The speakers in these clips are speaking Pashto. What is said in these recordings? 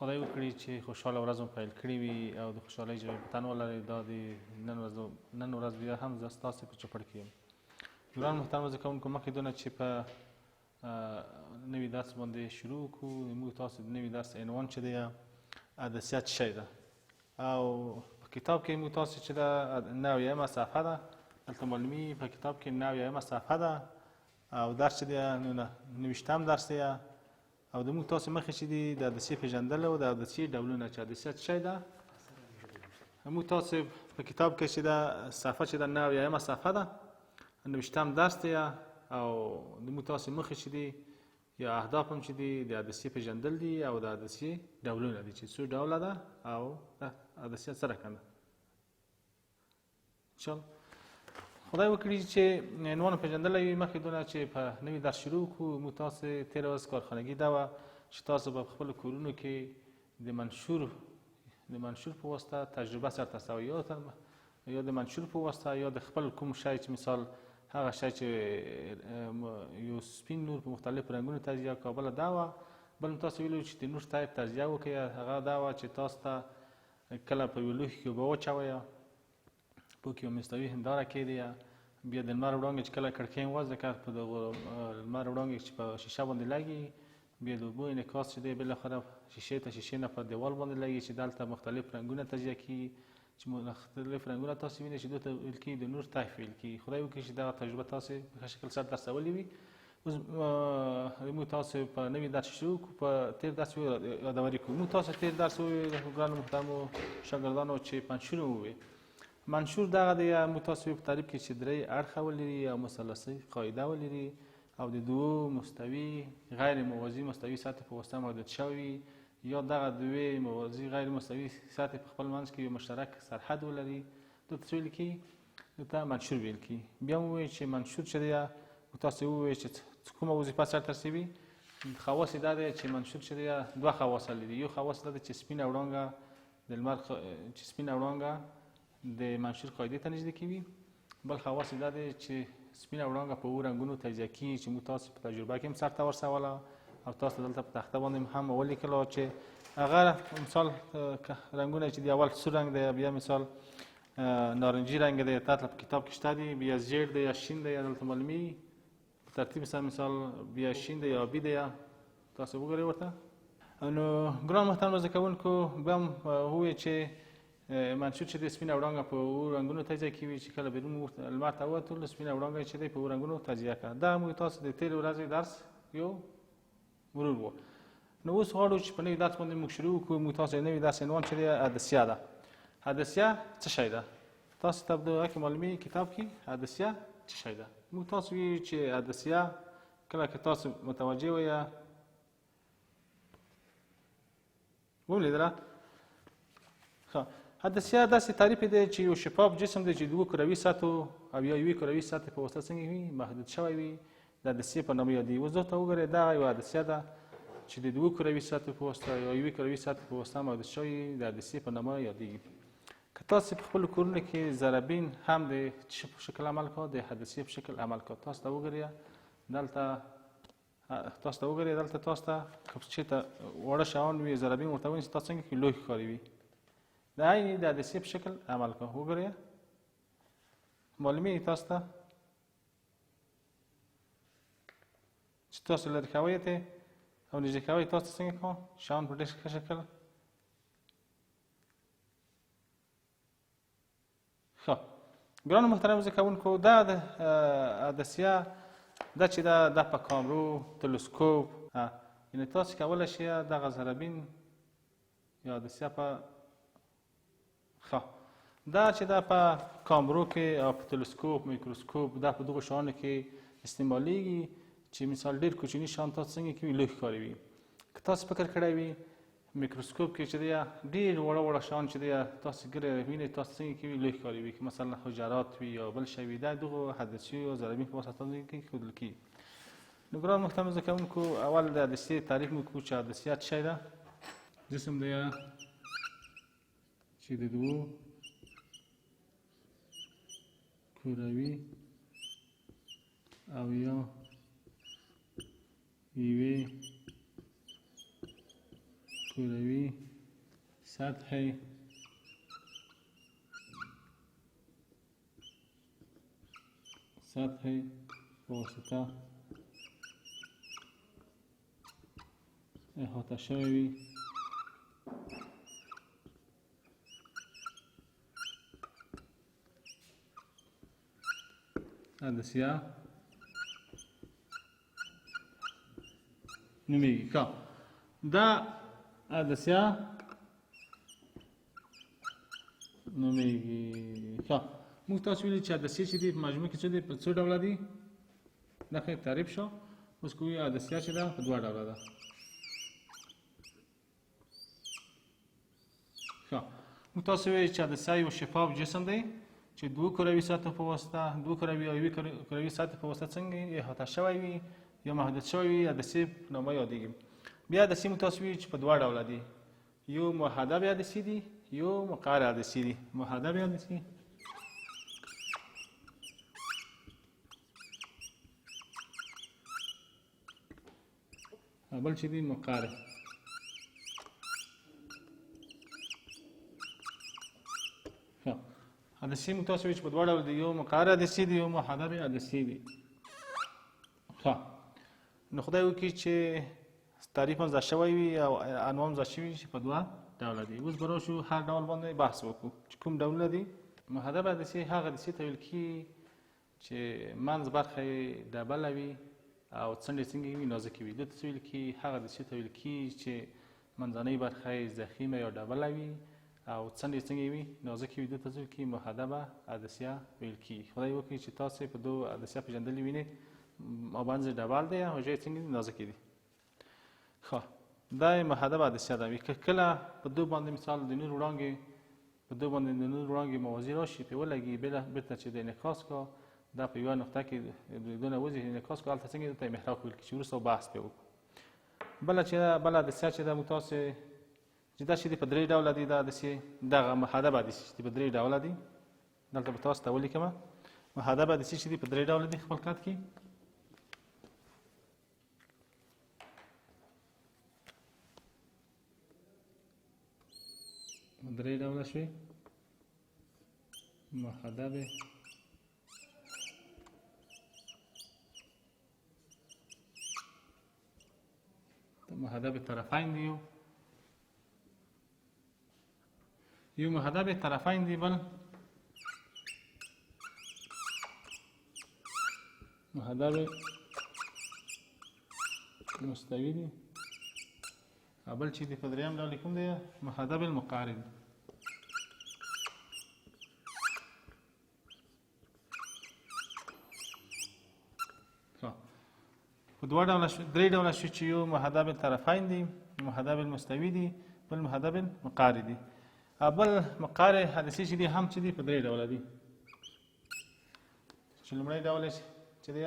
خدای وکړي چې خوشحاله ورځ مو پیل کړې وي او د خوشحالۍ ژبې په تن ولرئ. دا د نن ورځ بیا هم زه ستاسې په چوپړ کې یم. ګران محترم زده کوونکو، مخکې دونه چې په نوي درس باندې شروع کړو، موږ تاسو د نوي درس عنوان چې دی عدسیه څه شی ده، او په کتاب کې موږ تاسو چې ده 9 صفحه ده، دلته معلومي په کتاب کې 9 صفحه ده او درس چې دی 9 درس دی، او د موږ تاسو مخې چې دي د عدسیې پېژندل او د عدسیې ډولونه چې عدسیه څه شی ده. موږ تاسو په کتاب کې چې ده صفحه چې ده 9 صفحه ده، 9 درس دی، او د موږ تاسو مخې چې دي یا اهداف هم چې دي د عدسیې پېژندل دي او د عدسیې ډولونه دي چې څو ډوله ده او عدسیه څه رقم ده. انشاءالله خدای وکړي چې عنوان پېژندلی وي. مخکې دونه چې په نوي درس شروع کړو، موږ تاسو تېره ورځ کارخانګي دا وه چې تاسو به په خپلو کورونو کې د منشور په واسطه تجربه سرته سوی، یا د منشور په واسطه یا د خپل کوم شی چې مثال هغه شی چې یو سپین نور په مختلفو رنګونو تجزیه کابله دا وه. بل هم تاسو ویلي چې د نور ټایپ تجزیه وکړئ، هغه دا وه چې تاسو ته کله په یو لوښي کې اوبه واچوئ، په کې یو مستوي هنداره کېږدئ، بیا د لمر وړانګې چې کله کړکۍ وځکه په دغه لمر وړانګې چې په شیشه باندې لګي، بیا د اوبو انعکاس چې دی بالاخره شیشې نه په دیوال باندې لګي چې دلته مختلف رنګونه تجزیه کېږي، چې مختلف رنګونه تاسو وینئ چې دوی ته ویل کېږي د نور ټایپ ویل کېږي. خدای وکړي چې دغه تجربه تاسو په ښه شکل سره درسولې وي. اوس موږ تاسو په نوي درس شروع کړو، په تېر درس یادوري کړو. موږ تاسو تېر درس وویل ګرانو محترمو شاګردانو چې منشور وویل. منشور دغه دی، موږ تاسو په تعریف کې چې 3 اړخه ولري او مثلثي قاعده ولري او د 2 مستوي غیر موازي مستوي سطح په واسطه محدود شوي، یا دغه 2 موازي غیر مستوي سطح په خپل منځ کې یو مشترک سرحد ولري. دلته څه ویل کېږي؟ دلته منشور ویل کېږي. بیا مو وویل چې منشور چې دی، موږ تاسو وویل چې کومه وظیفه سرته رسوي. خواص یې دا دی چې منشور چې دی 2 خواص لري. یو خواص دا دی چې سپینه وړانګه د لمر چې سپینه وړانګه د منشور قاعدې ته نږدې کوي. بل خواص یې دا دی چې سپینه وړانګه په 2 رنګونو تجزیه کېږي چې موږ تاسو په تجربه کې هم سرته ورسوله او تاسو دلته په تخته باندې هم ولیکله چې هغه مثال رنګونه چې دی اول سور رنګ دی، بیا مثال نارنجي رنګ دی، تاسو په کتاب کې شته دي، بیا زیړ دی یا شین دی، دلته معلومي په ترتیب سره مثال بیا شین دی یا آبي دی، تاسو وګورئ ورته. نو ګران محترم زده کوونکو، بیا هم وویل چې منشور چې دی سپینه وړانګه په 2 رنګونو تجزیه کېږي چې کله بیرون لمر ته ووتلو سپینه وړانګه چې دی په 2 رنګونو تجزیه کړه. دا موږ تاسو د تېرې ورځې درس یو مرور و. نو اوس غواړو چې په نوي درس باندې موږ شروع وکړو. موږ تاسو نوي درس عنوان چې دی عدسیه ده. عدسیه څه شی ده؟ تاسو ته په دغه کې معلومي کتاب کې عدسیه څه شی ده. موږ تاسو ویلي چې عدسیه کله که تاسو متوجه وئ ولیدله. ښه، عدسیه داسې تعریف دی چې یو شفاف جسم دی چې 2 کروي سطحو او یا 1 کروي سطح په واسطه څنګه وي محدود شوی وي، د عدسیې په نامه یادېږي. اوس دلته وګورئ دغه یوه عدسیه ده چې د 2 کروي سطحو په واسطه یا 1 کروي سطح په واسطه محدود شوی د عدسیې په نامه یادېږي. که تاسو په خپلو کورونو کې ضربین هم د څه په شکل عمل کړه؟ د عدسیې په شکل عمل کړه. تاسو ته وګورئ دلته تاسو ته که چېرته واړه شیان وي ضربین ورته ونیسئ، تاسو څنګه کې لوښي ښکاري وي، د عین د عدسیې په شکل عمل کړه. وګورئ معلومېږي تاسو ته چې تاسو لرې کوئ ته او نږدې کوئ، تاسو څنګه کوه شیان په ډېر ښه شکل. ښه ګرانو محترمو زده کوونکو، دا د عدسیه دا چې دا په کامرو تلسکوپ، یعنې تاسو کولی شئ دغه ضربین یا عدسیه په دا چې دا په کامرو کې او په تلسکوپ میکروسکوپ دا په دغو شیانو کې استعمالیږي چې مثال ډېر کوچني شیان تاسو څنګه کوي لوښي ښکاري. که تاسو فکر کړی وي میکروسکوپ کې چې دی ډېر وړه شیان چې دی تاسو وینئ تاسو څنګه کوي لوښي ښکاري وي، که مثلا حجرات وي یا بل شی وي، دا دغو عدسیو یا ضربین په واسطه کې ښودل کېږي. نو ګران محترم زده کوونکو، اول د عدسیې تعریف مو کړو چې عدسیه څه شی ده. جسم دی چې د 2 کروي او یا 1 کروی سطح واسطه احاطه شوی وي عدسیه نومیږي. ښه، دا عدسیه نومیږي. ښه، موږ تاسو ویلي چې عدسیه چې دي په مجموع کې څه دي، په څو ډوله دي؟ دا ښه تعریف شو. اوس کوي عدسیه چې ده په دوه ډوله ده. ښه، موږ تاسو ویلي چې عدسیه یو شفاف جسم دی چې دوه کروي سطحو په واسطه، دوه کروي او یوې کروي سطحې په واسطه څنګه احاطه شوی وي یا محدود شوی وي، عدسیې په نامه یادېږي. بیا عدسیې موږ تاسو ویلي چې په دوه ډوله دي، یو محدب عدسیې دي، یو مقعر عدسیې دي. محدب عدسیې بل چې دي مقعر. عدسیې موږ تاسو ویلي چې په دوه ډوله دي، یو مقعر عدسیې دي، یو محدب عدسیې دي. ښه، نو خدای وکړي چې تعریف هم زده شوی وي او انواع هم زده شوي وي چې په دوه ډوله دي. اوس به راشو هر ډول باندې بحث وکړو چې کوم ډولونه دي. محدب عدسیې هغه عدسیې ته ویل کېږي چې منځ برخه یې ډبله وي او څنډې څنګه وي نازکې وي. دې ته څه ویل کېږي؟ هغه عدسیې ته ویل کېږي چې منځنۍ برخه یې ضخیمه یا ډبله وي او څنډې څنګه وي نازکې وي. دې ته څه ویل کېږي؟ محدبه عدسیه ویل کېږي. خدای وکړي چې تاسې په دوه عدسیه پېژندلې وینئ، منځ یې ډبل دی او حجرې څنګه دي نازکې دي. ښه، دا یې محدب عدسیه ده. که کله په دوه باندې مثال د نور وړانګې په دوه باندې د نور وړانګې موازي راشي، پرې ولګي، بېرته چې د انعکاس کا دا په یوه نقطه کې دونه وځي انعکاس کا، هلته څنګه دلته یې محراق ویل کېږي چې وروسته بحث پرې وکړو. بله عدسیه چې ده موږ تاسې چې دا چې دي په درې ډوله دي، دا عدسیې دغه محدب عدسیې چې دي په درې ډوله دي. دلته به تاسو ته ولیکمه محدب عدسیې چې دي په درې ډوله دي خپل کټ کې. درې ډوله شوي محدب محدب طرفین دی، یو محدب طرفین دی، بل محدب مستوی دی، بل چې دی په درېیم ډول کوم دی؟ محدب المقارن. په دوه ډوله درې ډوله شو چې یو محدب الطرفین دی، محدب المستوی دی، بل محدب المقعر دی. بل مقعر عدسیې چې دي هم چې دي په درې ډوله دي. چې لومړی ډول چې دی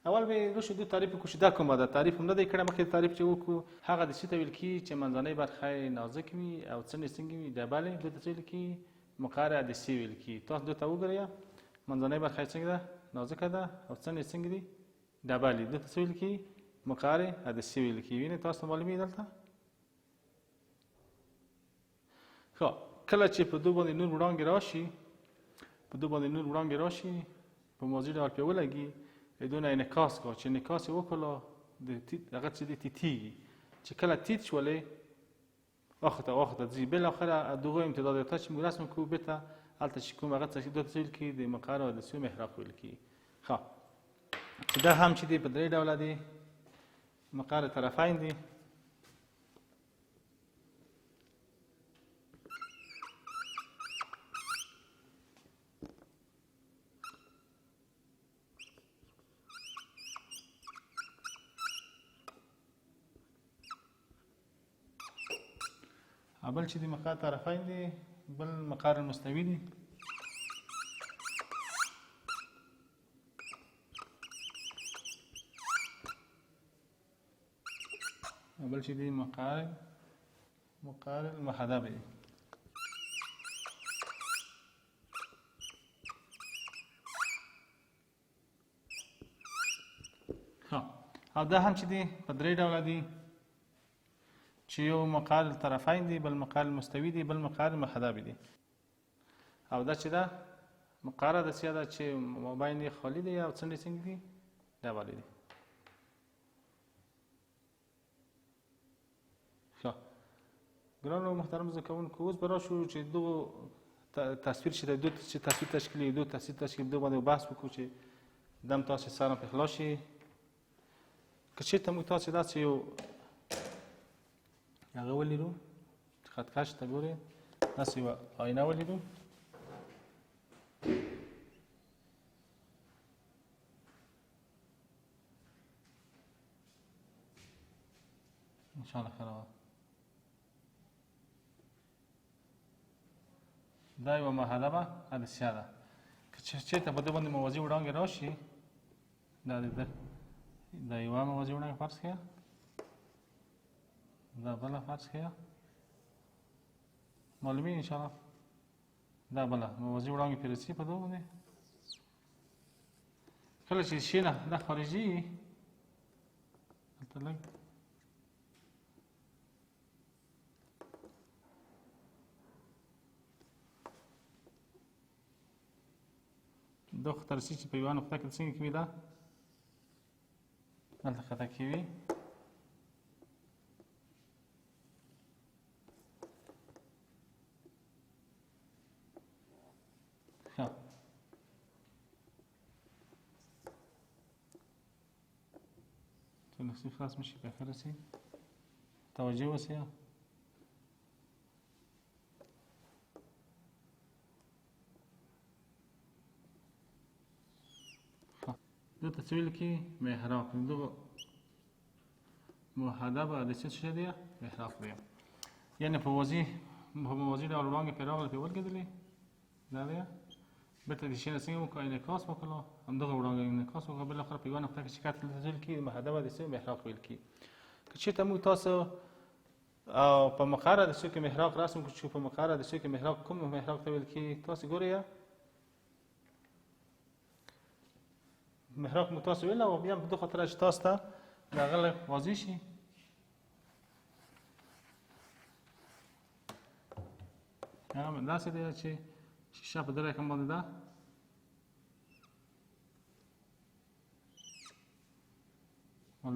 اول به راشو دو تعریف وکړو چې دا کومه ده. تعریف هم نه دی کړی، مخکې تعریف چې وکړو هغه عدسیې ته ویل کېږي چې منځنۍ برخه یې نازک وي او څنډې څنګه وي ډبلې، دې ته څه ویل کېږي؟ مقعر عدسیې ویل کېږي. تاسو دې ته وګورئ منځنۍ برخه یې څنګه ده؟ نازکه ده او څنډې څنګه دي ډبلې، دې ته څه ویل کېږي؟ مقعر عدسیې ویل کېږي. وینئ تاسو ته معلومېږي دلته. ښه، کله چې په دوه باندې نور وړانګې راشي په موازي ډول پرې ولګي، دونه انعکاس کا چې انعکاس یې وکړله هغه چې دی تیتېږي. چې کله تیت شولې اخته ځي، بالاخره دغه امتدادات چې موږ رسم کوو بېرته هلته چې کوم هغه څه چې دلته څه ویل کېږي؟ د مقعر عدسیو محراق ویل کېږي. ښه، چې دا هم چې دی په درې ډوله دی، مقعر طرفین دی، بل چې دی مقعر طرفین دی، بل مقعر مستوی دی. بل چې دی مقعر محدب دی. ها، او دا هم چې دی په درې ډوله دي، چې یو مقعر الطرفین دی، بل مقعر المستوي دی، بل مقعر محدب دی. او دا چې ده مقعره داسې ده چې مابین یې خالي دی او څنډې څنګه دي ډبلې دي. ښه ګرانو محترم زده کوونکو، اوس به راشو چې دغو تصویر چې د دوی چې تصویر تشکیل دو تصویر تشکیل دو باندې بحث وکړو چې دم تاسې سره پرې خلاص شي. که چېرته موږ تاسې داسې یو هغه ولیدو چې خطکش ته ګورې، داسې یوه آینه ولیدو، انشاءالله خیر. دا یوه محدبه عدسیه ده. که چېرته په دې باندې موازي وړانګې راشي، دا یوه موازي وړانګې فرض کړه، دا بله فرض کړه، معلومي انشاءالله. دا بله موازي وړانګې پرې رسي په دغه باندې. کله چې شي نه دا خارجي وي، هلته لږ دا خطه رسي چې په یوه نقطه کې څنګه کوي، دا هلته خطه کوي. ښه تلخصي خلاص مشي په آخر رسي، توجه وسیه. دو ته څه ویل کېږي؟ محراق. دغه محدبه عدسیه څه شی دی؟ محراق دی. یعنې په موازي ډول وړانګې پرې راغلې، پرې ولګېدلې، دا دی. بېرته د شي نه څنګه وکړه؟ انعکاس وکړه، همدغه وړانګې انعکاس وکړه، بالاخره په یوه نقطه کې چې کټ ویل کېږي محدبه عدسیه محراق ویل کېږي. که چېرته موږ تاسو په مقعر عدسیو کې محراق رسم کړو، چې په مقعر عدسیو کې محراق کوم محراق ته ویل کېږي؟ تاسو ګورئ محراق مو تاسو ویل، او بیا په دغه خاطر چې تاسو ته د هغه واضح شي. داسې دی چې شیشه په دې رقم باندې ده،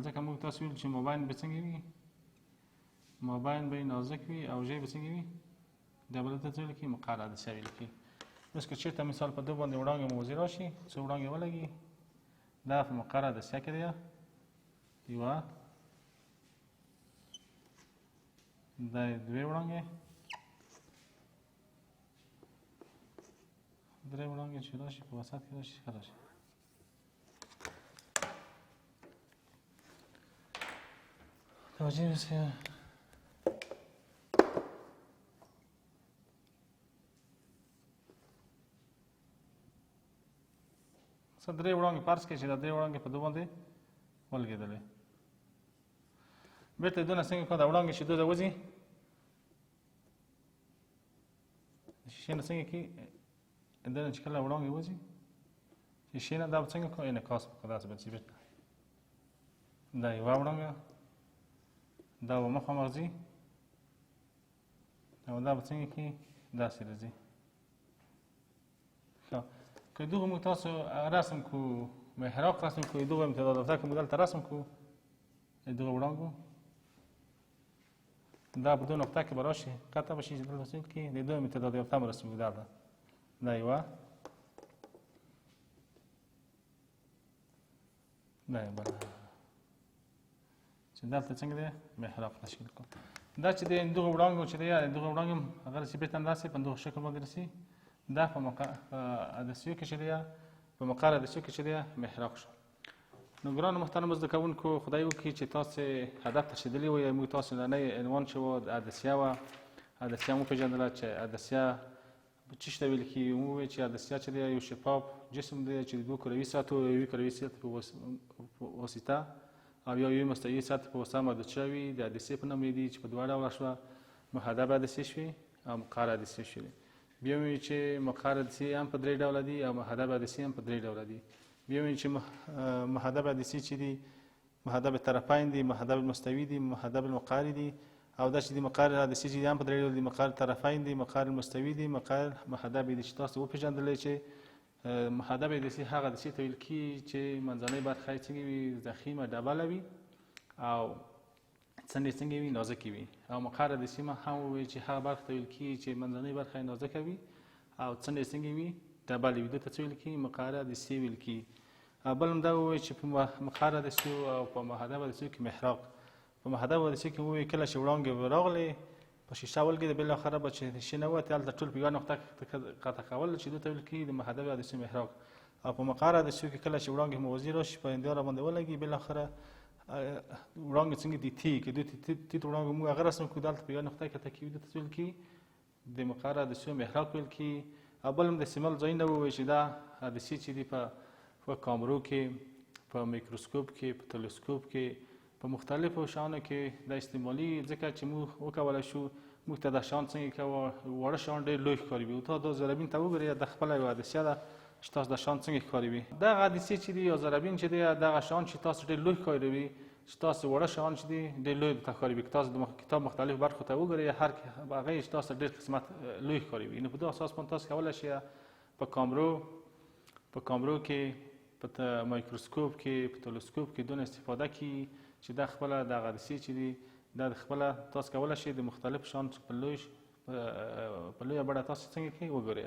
ځکه موږ تاسو ویل چې مابین به څنګه وي، مابین به نازک وي او ژۍ به څنګه وي، دا بله ته څه ویل کېږي؟ مقعر عدسیه ویل کېږي. اوس که چېرته مثال په دې باندې وړانګې موازي راشي، څو وړانګې ولګي، دا په مقعر عدسیه کې دی، یوه، دا دوې وړانګې، درې وړانګې چې راشي په وسط کې راشي، ښه راشي. توجه وسیه. څه درې وړانګې فرض کړئ چې دا درې وړانګې په دو باندې ولګېدلې. بېرته دونه څنګه کړو؟ دا وړانګې چې دو ته وځي، د شیشې نه څنګه کړي؟ دونه چې کله وړانګې وځي شیشې نه، دا به څنګه کړو؟ انعکاس وکړو، داسې به ځي. بېرته دا یوه وړانګه، دا به مخامخ ځي، او دا به څنګه کړي؟ داسې راځي. ښه که دغه موږ تاسو رسم کړو، محراق رسم کړو، دغه امتداد دفتر که موږ دلته رسم کړو، دغه وړانګو دا په دو نقطه کې به راشي، قطع به شي چې دلته څه کړي؟ د دو امتداد یافته به رسم کړو. دلته دا یوه، دا یوه بله، چې دلته څنګه دی؟ محراق تشکیل کړو. دا چې د دغه وړانګو چې دی، دغه وړانګې هغه رسي بېرته داسې په دغه شکل باندې رسي، دا په عدسیو کې چې دی، په مقعر عدسیو کې چې دی محراق شو. نو ګرانو محترمو زده کوونکو، خدای وکړي چې تاسې هدف ته رسېدلي وئ. موږ تاسو نننی عنوان چې و عدسیه وه، عدسیه مو وپېژندله چې عدسیه څه شي ته ویل کېږي. موږ وویل چې عدسیه چې دی یو شفاف جسم دی چې د دوو کروي سطحو، یوې کروي سطحې په واسطه او یوې مستوي سطحې په واسطه محدود شوي د عدسیې په نوم یادېږي، چې په دوه ډوله شوه، محدب عدسیې شوې او مقعر عدسیې شوې. بیا وایي چې مقعر عدسیې هم په درې ډوله دي او محدب عدسیې هم په درې ډوله دي. بیا وایي چې محدب عدسیې چې دي، محدب طرفین دي، محدب المستوي دي، محدب المقعر دي، او دا چې د مقر هندسي چې هم په درې ډول دي، مقر طرفین دي، مقر مستوي دي، مقر محدب دي چې تاسو وپېژندلی چې محدب هندسي هغه هندسي ته ویل کېږي چې منځنۍ برخه یې څنګه وي، ضخیمه ډبله وي او څنډې څنګه وي، نازکې وي. او مقر هندسي ما هم وویل چې هغه برخه ته ویل کېږي چې منځنۍ برخه یې نازکه وي او څنډې څنګه وي، ډبلې وي. دې ته څه ویل کېږي؟ مقر هندسي ویل کېږي. بل هم دا وویل چې په مقر هندسي او په محدب هندسي کې محراق. په محدب هندسي کې وویل کله چې وړانګې راغلې په شیشه ولګېده، بالاخره به چې شي نه وتې هلته ټول په یوه نقطه قطع کول چې دې ته ویل کېږي د محدب هندسي محراق. او په مقر هندسي کې کله چې وړانګې موازي راشي په هنداره باندې ولګي، بالاخره وړانګې څنګه دي تي کې دوی تیت وړانګې موږ هغه رسم کړو دلته په یوه نقطه قطع کېږي، دې ته ویل کېږي د مقر هندسي محراق ویل کېږي. او بل هم د استعمال ځایونه ووایي چې دا هندسي چې دي په کامرو کې، په میکروسکوپ کې، په تلسکوپ کې، په مختلفو شیانو کې دا استعمالي، ځکه چې موږ وکولی شو موږ ته دا شیان څنګه کوه واړه شیان ډېر لوی ښکاري وي. او تا دا زرابین ته وګورئ، دا خپله یوه هندسیه ده چې تاسو دا شیان څنګه ښکاري وي. دغه هندسي چې دي یا زرابین چې دی، دغه شیان چې تاسو ډېر لوی ښکاري وي، چې تاسو واړه شیان چې دي ډېر لوی درته ښکاري وي. که تاسو د کتاب مختلفو برخو ته وګورئ، هر هغه چې تاسو ډېر قسمت لوی ښکاري وي. نو په دې اساس باندې تاسو کولی شئ په کامرو کې، په مایکروسکوپ کې، په تلسکوپ کې دونه استفاده کړي چې دا خپله دغه هندسي چې دي دا خپله تاسو کولی شئ د مختلفو شیانو په لویه بڼه تاسو څنګه کړئ وګورئ.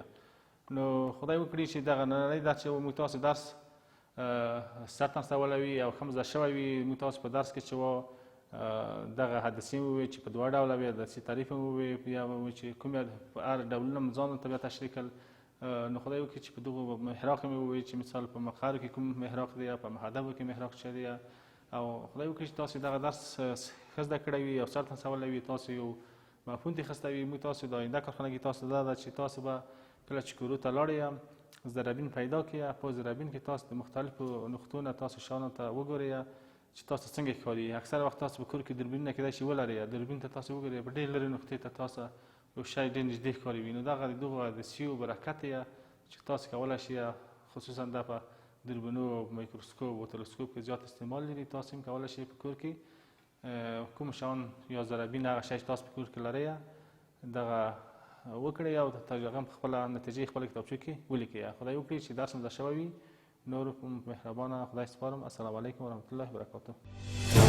نو خدای وکړي چې دغه نننی درس چې موږ تاسو درس سرته رسولی وي او ښه مزه شوی وي. موږ تاسو په درس کې چې دغه هندسي ووایي چې په دوه ډوله وي، هندسي تعریف هم ووایي، بیا ووایي چې کوم هر ډولونه مو ځان ته بیا تشریح کړل. نو خدای وکړي چې په دغو محراق مې ووایي چې مثال په مقرو کې کوم محراق دی یا په محدبو کې محراق څه دی. او خدای وکړي چې تاسو دغه درس ښه زده کړی وي او سرته رسولی وي، تاسو یو مفهوم ترې اخیستی وي. موږ تاسو د آینده کارخانه کې تاسو دا ده چې تاسو به کله چې کورو ته لاړئ زرابین پیدا کړئ، په زرابین کې تاسو د مختلفو نقطو نه تاسو شیانو ته وګورئ چې تاسو څنګه ښکاري. اکثره وخت تاسو په کور کې دوربینونه کیدای شي ولرئ، دوربین ته تاسو وګورئ په ډېر لرې نقطې ته تاسو یو شی ډېر نږدې ښکاري وي. نو دغه د دغو هندسیو برکت یې چې تاسو کولی شئ، خصوصا دا په دوربینو او میکروسکوپ او تلسکوپ کې زیات استعمال لري. تاسو هم کولی شئ په کور کې کوم شیان یا زرابین هغه شی چې تاسو په کور کې لرئ دغه وکړئ او هغه هم خپله نتیجې خپله کتابچو کې ولیکئ. خدای وکړي چې درس مو زده شوی وي. نورو په مهربانه خدای سپارم. السلام علیکم ورحمة الله وبرکاته.